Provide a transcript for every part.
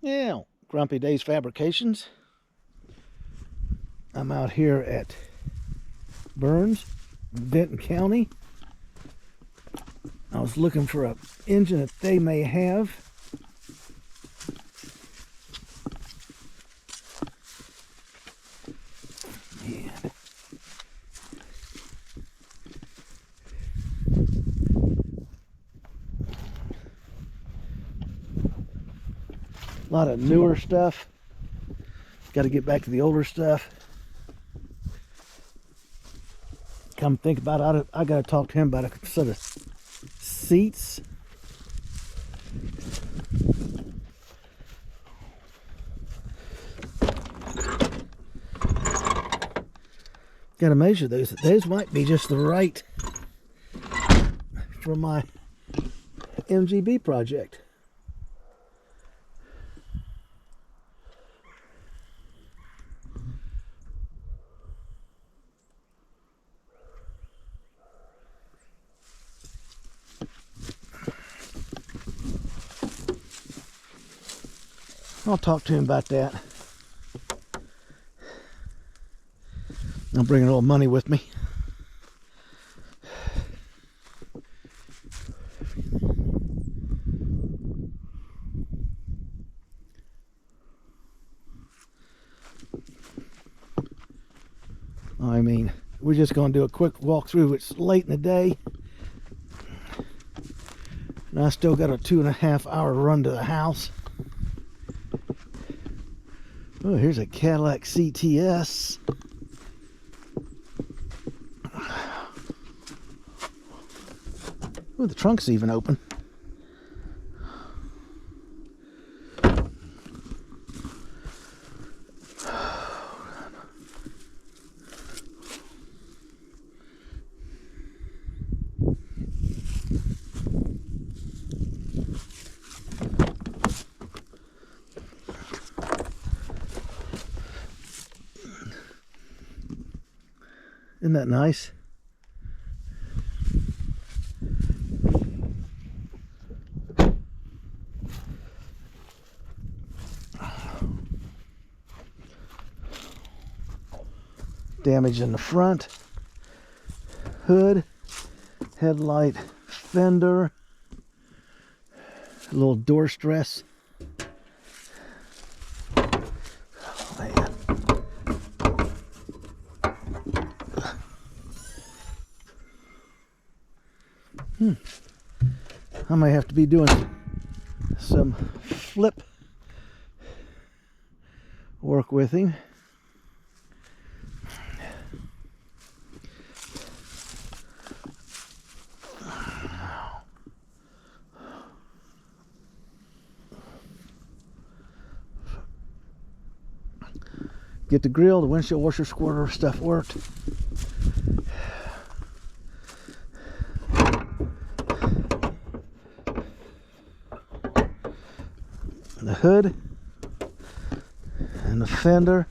Yeah, Grumpy Days Fabrications. I'm out here at Burns, Benton County. I was looking for an engine that they may have. Yeah. A lot of newer stuff. Got to get back to the older stuff. Come think about it, I got to talk to him about a set of seats. Got to measure those. Those might be just the right for my MGB project. I'll talk to him about that. I'll bring a little money with me. I mean, we're just going to do a quick walkthrough. It's late in the day, and I still got a 2.5-hour run to the house. Oh, here's a Cadillac CTS. Oh, the trunk's even open. Isn't that nice? Damage in the front, hood, headlight, fender, a little door stress. Oh, man. I might have to be doing some flip work with him. Get the grill, the windshield washer, squirter stuff worked. The hood and the fender.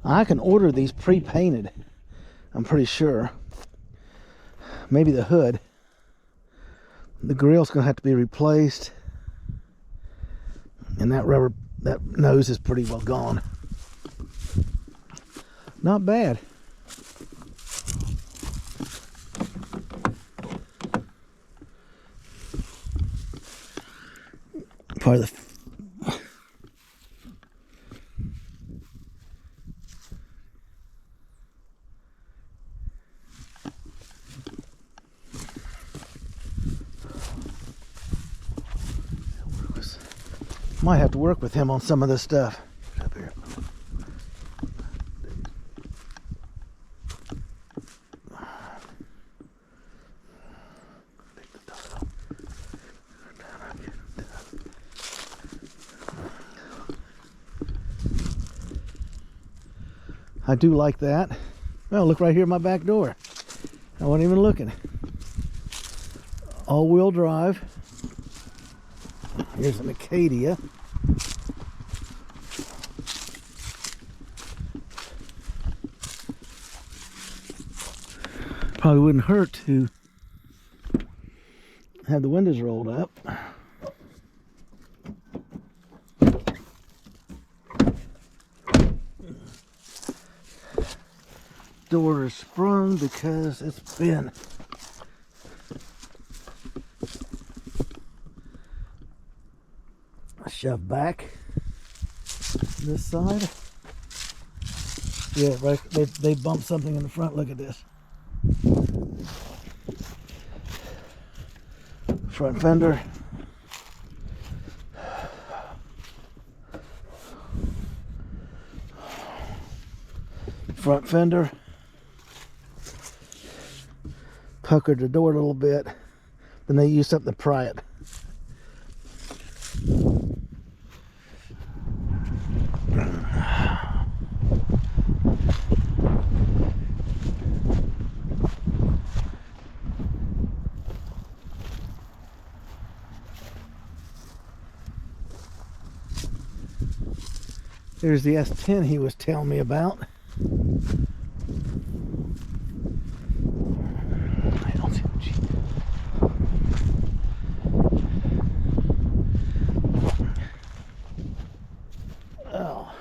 I can order these pre-painted, I'm pretty sure. Maybe the hood. The grill's gonna have to be replaced, and that rubber, that nose is pretty well gone. Not bad. Part of the might have to work with him on some of this stuff. Up here. I do like that. Well, look right here at my back door. I wasn't even looking. All-wheel drive. Here's an Acadia. Probably wouldn't hurt to have the windows rolled up. door is sprung because it's been shoved back this side. Yeah, right. They bumped something in the front. Look at this. Front fender. Front fender. Puckered the door a little bit. Then they used something to pry it. There's the S10 he was telling me about. I don't see the oh.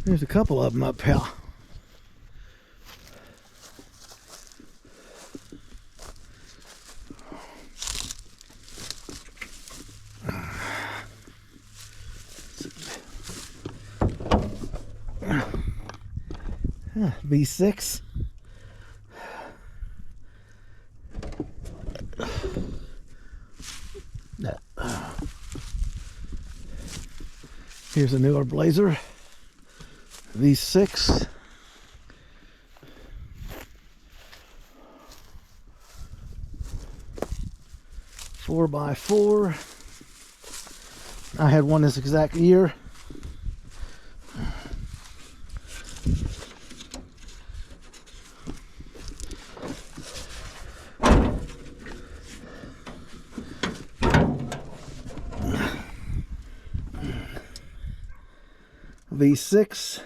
There's a couple of them up here. V6. Here's a newer Blazer. V6. Four by four. I had one this exact year. V6.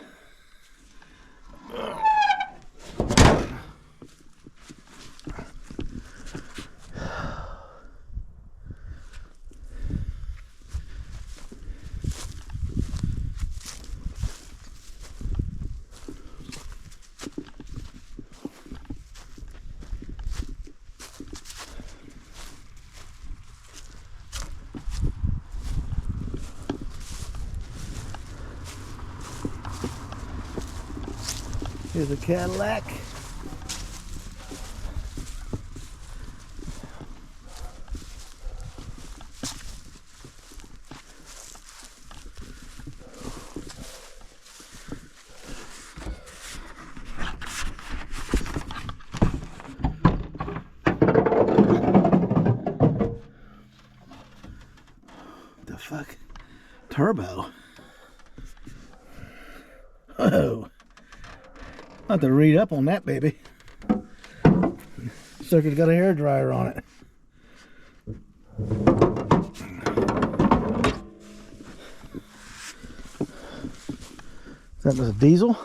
Here's a Cadillac. The fuck? Turbo. Oh. I have to read up on that baby. Sucker's got a hair dryer on it. That was a diesel.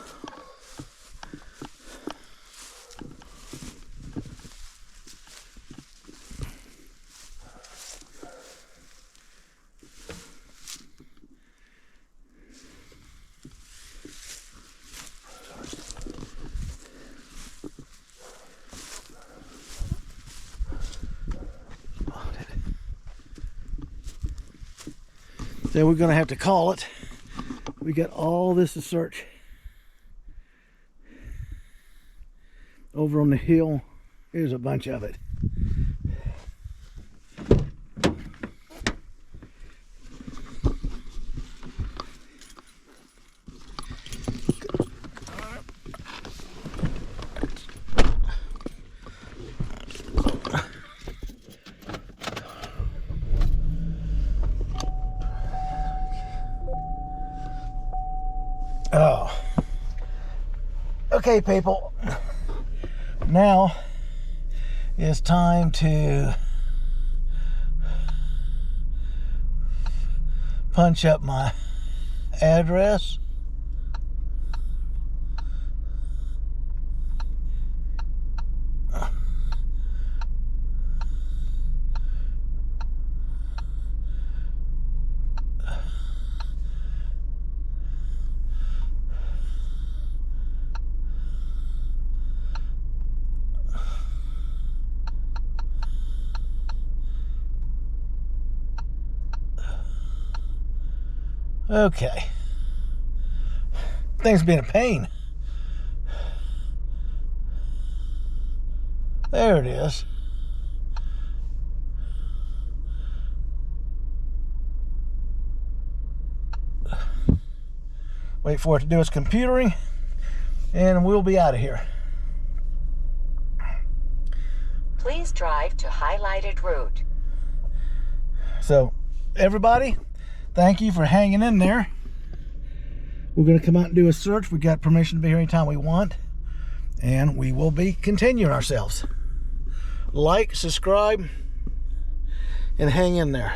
So we're going to have to call it. We got all this to search. Over on the hill, here's a bunch of it. Oh. Okay, people. Now it's time to punch up my address. Okay. Things being a pain. There it is. Wait for it to do its computering, and we'll be out of here. Please drive to highlighted route. So, everybody, thank you for hanging in there. We're going to come out and do a search. We got permission to be here anytime we want, and we will be continuing ourselves. Like, subscribe, and hang in there.